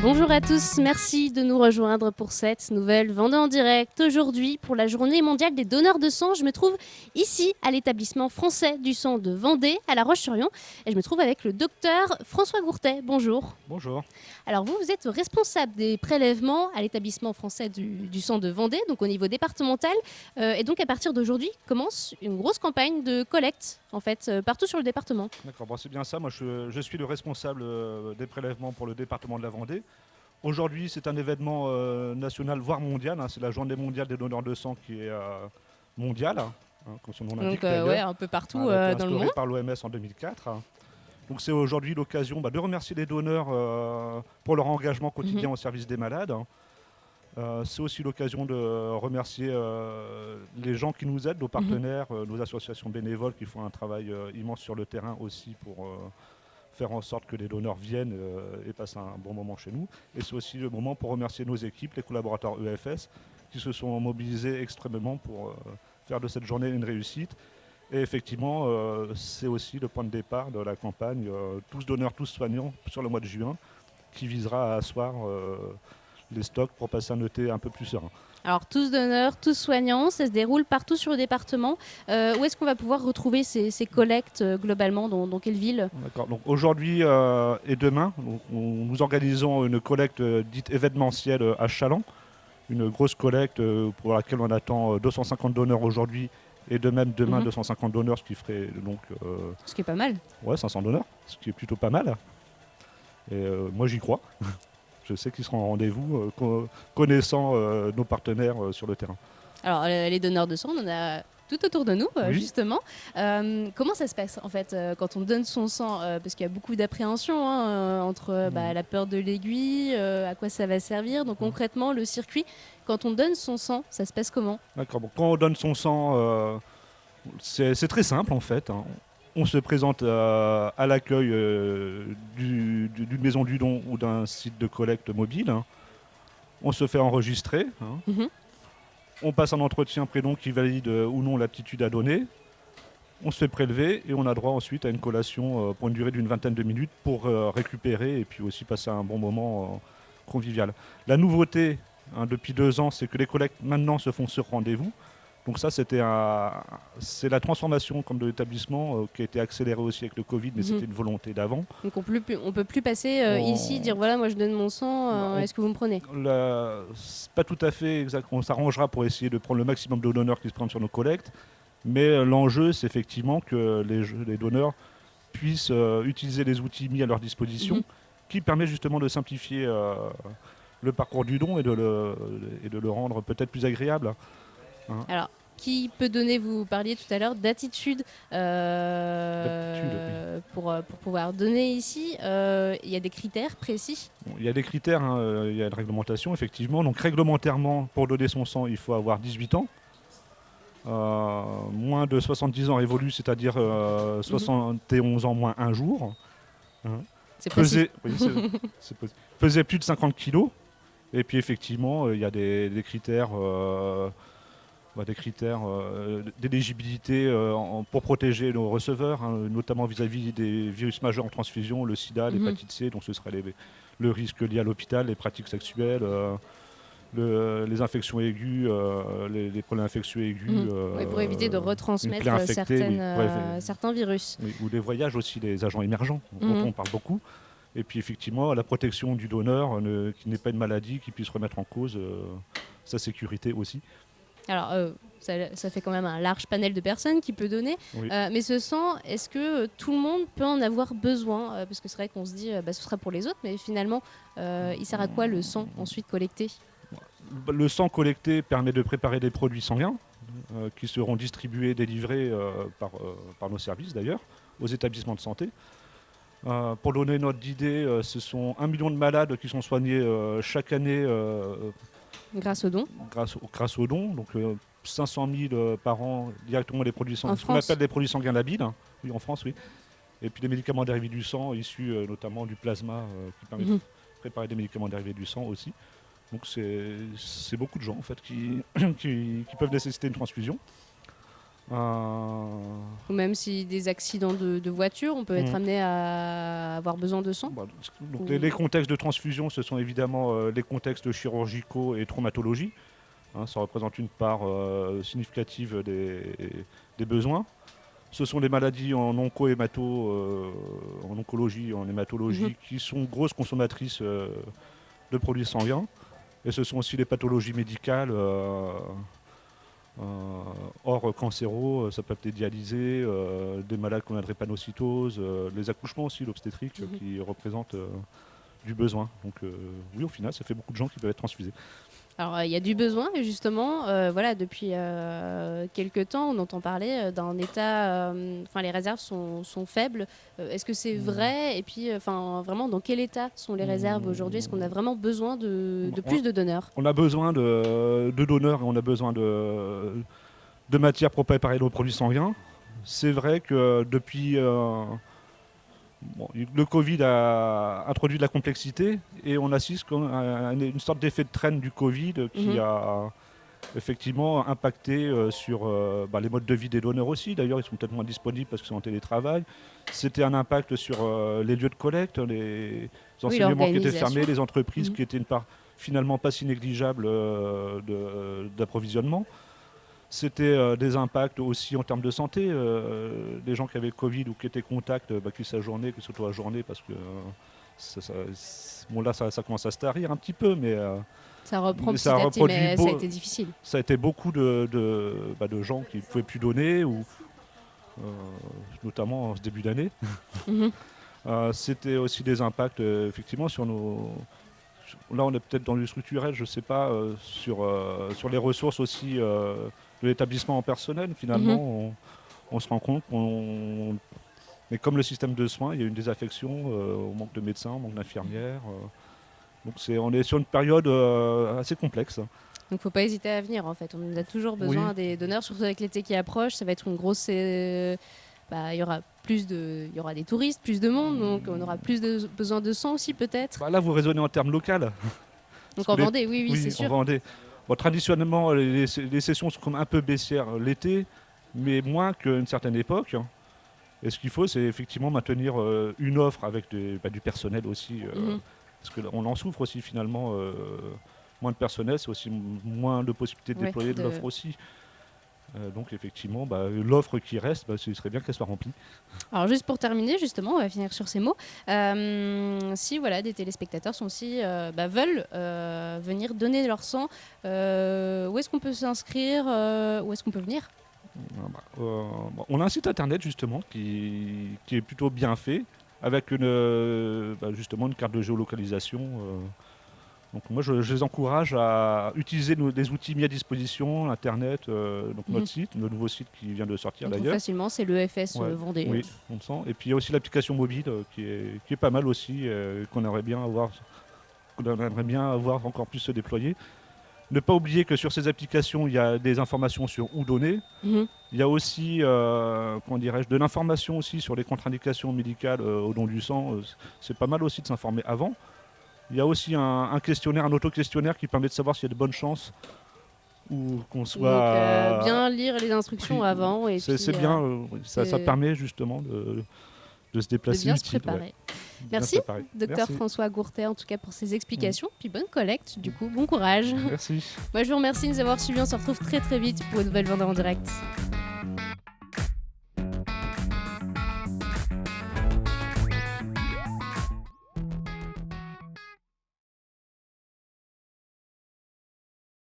Bonjour à tous, merci de nous rejoindre pour cette nouvelle Vendée en direct. Aujourd'hui, pour la journée mondiale des donneurs de sang, je me trouve ici à l'établissement français du sang de Vendée, à La Roche-sur-Yon, et je me trouve avec le docteur François Gourtet. Bonjour. Bonjour. Alors vous êtes responsable des prélèvements à l'établissement français du sang de Vendée, donc au niveau départemental, et donc à partir d'aujourd'hui commence une grosse campagne de collecte, en fait, partout sur le département. D'accord, bon, c'est bien ça. Moi, je suis le responsable des prélèvements pour le département de la Vendée. Aujourd'hui, c'est un événement national, voire mondial. C'est la journée mondiale des donneurs de sang qui est mondiale, comme son nom l'indique Donc d'ailleurs. ouais, un peu partout Elle a été dans le monde. instaurée par l'OMS en 2004. Donc c'est aujourd'hui l'occasion de remercier les donneurs pour leur engagement quotidien au service des malades. C'est aussi l'occasion de remercier les gens qui nous aident, nos partenaires, nos associations bénévoles qui font un travail immense sur le terrain aussi pour faire en sorte que les donneurs viennent et passent un bon moment chez nous. Et c'est aussi le moment pour remercier nos équipes, les collaborateurs EFS, qui se sont mobilisés extrêmement pour faire de cette journée une réussite. Et effectivement, c'est aussi le point de départ de la campagne Tous donneurs, tous soignants sur le mois de juin, qui visera à asseoir les stocks pour passer un été un peu plus serein. Alors tous donneurs, tous soignants, ça se déroule partout sur le département. Où est-ce qu'on va pouvoir retrouver ces collectes globalement, dans quelle ville? D'accord. Donc aujourd'hui et demain, nous organisons une collecte dite événementielle à Chaland, une grosse collecte pour laquelle on attend 250 donneurs aujourd'hui et de même demain 250 donneurs, ce qui ferait donc Ce qui est pas mal. 500 donneurs, ce qui est plutôt pas mal. Et moi j'y crois. Je sais qu'ils seront en rendez-vous, connaissant nos partenaires sur le terrain. Alors les donneurs de sang, on en a tout autour de nous, Oui. justement. Comment ça se passe en fait quand on donne son sang, parce qu'il y a beaucoup d'appréhension entre la peur de l'aiguille, à quoi ça va servir. Donc concrètement, le circuit, quand on donne son sang, ça se passe comment? D'accord. Bon, quand on donne son sang, c'est très simple en fait. On se présente à l'accueil d'une maison du don ou d'un site de collecte mobile. On se fait enregistrer. On passe un entretien prénom qui valide ou non l'aptitude à donner. On se fait prélever et on a droit ensuite à une collation pour une durée d'une vingtaine de minutes pour récupérer et puis aussi passer un bon moment convivial. La nouveauté depuis 2 ans, c'est que les collectes maintenant se font sur rendez-vous. Donc ça, c'est la transformation comme de l'établissement qui a été accélérée aussi avec le Covid, mais c'était une volonté d'avant. Donc on peut plus passer ici, dire voilà, moi je donne mon sang, est-ce que vous me prenez? C'est pas tout à fait exact. On s'arrangera pour essayer de prendre le maximum de donneurs qui se prennent sur nos collectes. Mais l'enjeu, c'est effectivement que les donneurs puissent utiliser les outils mis à leur disposition, qui permet justement de simplifier le parcours du don et de le rendre peut-être plus agréable. Alors, qui peut donner, vous parliez tout à l'heure d'attitude pour pouvoir donner ici. Il y a des critères précis? Il y a des critères, il y a une réglementation effectivement. Donc réglementairement, pour donner son sang, il faut avoir 18 ans. Moins de 70 ans révolus, c'est-à-dire 71 ans moins un jour. C'est précis. Peser plus de 50 kilos. Et puis effectivement, il y a des critères d'éligibilité pour protéger nos receveurs, notamment vis-à-vis des virus majeurs en transfusion, le sida, l'hépatite C, donc ce serait le risque lié à l'hôpital, les pratiques sexuelles, les infections aiguës, les problèmes infectieux aigus. Pour éviter de retransmettre certains virus. Oui, ou les voyages aussi, les agents émergents, dont on parle beaucoup. Et puis effectivement, la protection du donneur, qui n'est pas une maladie, qui puisse remettre en cause sa sécurité aussi. Alors, ça fait quand même un large panel de personnes qui peut donner. Oui. Mais ce sang, est-ce que tout le monde peut en avoir besoin? Parce que c'est vrai qu'on se dit, ce sera pour les autres, mais finalement, il sert à quoi le sang ensuite collecté? Le sang collecté permet de préparer des produits sanguins qui seront distribués, délivrés par nos services d'ailleurs, aux établissements de santé. Pour donner une ordre d'idée, ce sont 1 million de malades qui sont soignés chaque année grâce aux dons. Grâce aux dons, donc 500 000 par an directement des produits sanguins, ce qu'on appelle des produits sanguins labiles, oui, en France, oui. Et puis des médicaments dérivés du sang, issus notamment du plasma, qui permet de préparer des médicaments dérivés du sang aussi. Donc c'est beaucoup de gens en fait qui peuvent nécessiter une transfusion. Ou même si des accidents de voiture, on peut être amené à avoir besoin de sang. Donc les contextes de transfusion, ce sont évidemment les contextes chirurgicaux et traumatologie. Ça représente une part significative des besoins. Ce sont les maladies en en oncologie, en hématologie, qui sont grosses consommatrices de produits sanguins. Et ce sont aussi les pathologies médicales hors cancéraux, ça peut être des dialysés, des malades qui ont la drépanocytose, les accouchements aussi, l'obstétrique, qui représentent du besoin. Donc oui, au final, ça fait beaucoup de gens qui peuvent être transfusés. Alors, il y a du besoin, et justement, voilà, depuis quelques temps, on entend parler d'un état. Enfin, les réserves sont faibles. Est-ce que c'est vrai? Et puis, vraiment, dans quel état sont les réserves aujourd'hui? Est-ce qu'on a vraiment besoin de plus de donneurs? On a besoin de donneurs et on a besoin de matières pour préparer nos produits sanguins. C'est vrai que depuis. Le Covid a introduit de la complexité et on assiste à une sorte d'effet de traîne du Covid qui a effectivement impacté sur les modes de vie des donneurs aussi. D'ailleurs, ils sont peut-être moins disponibles parce qu'ils sont en télétravail. C'était un impact sur les lieux de collecte, les enseignements qui étaient fermés, les entreprises qui étaient une part finalement pas si négligeable d'approvisionnement. C'était des impacts aussi en termes de santé. Les gens qui avaient le Covid ou qui étaient contact, qui s'ajournaient, qui s'auto-ajournaient parce que ça commence à se tarir un petit peu, mais ça reprend petit à petit, mais ça a été difficile. Ça a été beaucoup de gens qui ne pouvaient plus donner, notamment en ce début d'année. C'était aussi des impacts effectivement sur nos... Là, on est peut-être dans le structurel, je ne sais pas, sur les ressources aussi de l'établissement en personnel. Finalement, on se rend compte mais comme le système de soins, il y a une désaffection au manque de médecins, au manque d'infirmières. Donc on est sur une période assez complexe. Donc il ne faut pas hésiter à venir en fait. On a toujours besoin des donneurs, surtout avec l'été qui approche. Ça va être une grosse... il y aura des touristes, plus de monde, donc on aura besoin de sang aussi peut-être. Là, vous raisonnez en termes locaux. Donc en Vendée, oui, c'est sûr. En Vendée. Bon, traditionnellement, les sessions sont comme un peu baissières l'été, mais moins qu'à une certaine époque. Et ce qu'il faut, c'est effectivement maintenir une offre avec du personnel aussi. Parce qu'on en souffre aussi finalement. Moins de personnel, c'est aussi moins de possibilités de déployer de l'offre aussi. Donc effectivement, l'offre qui reste, ce serait bien qu'elle soit remplie. Alors juste pour terminer, justement, on va finir sur ces mots. Si des téléspectateurs veulent venir donner leur sang, où est-ce qu'on peut s'inscrire? Où est-ce qu'on peut venir? On a un site internet justement qui est plutôt bien fait, avec justement une carte de géolocalisation. Donc moi, je les encourage à utiliser des outils mis à disposition, Internet, notre site, le nouveau site qui vient de sortir d'ailleurs. Facilement, c'est l'EFS Vendée. Oui, on sent. Et puis il y a aussi l'application mobile qui est pas mal aussi, qu'on aimerait bien avoir encore plus se déployer. Ne pas oublier que sur ces applications, il y a des informations sur où donner. Il y a aussi, de l'information aussi sur les contre-indications médicales au don du sang. C'est pas mal aussi de s'informer avant. Il y a aussi un questionnaire, un auto-questionnaire qui permet de savoir s'il y a de bonnes chances ou qu'on soit... Donc, bien lire les instructions avant. C'est bien, ça permet justement de se déplacer. De bien se préparer. Merci, docteur François Gourtet, en tout cas pour ces explications. Puis bonne collecte, du coup, bon courage. Merci. Moi, je vous remercie de nous avoir suivis. On se retrouve très très vite pour une nouvelle Vendée en direct.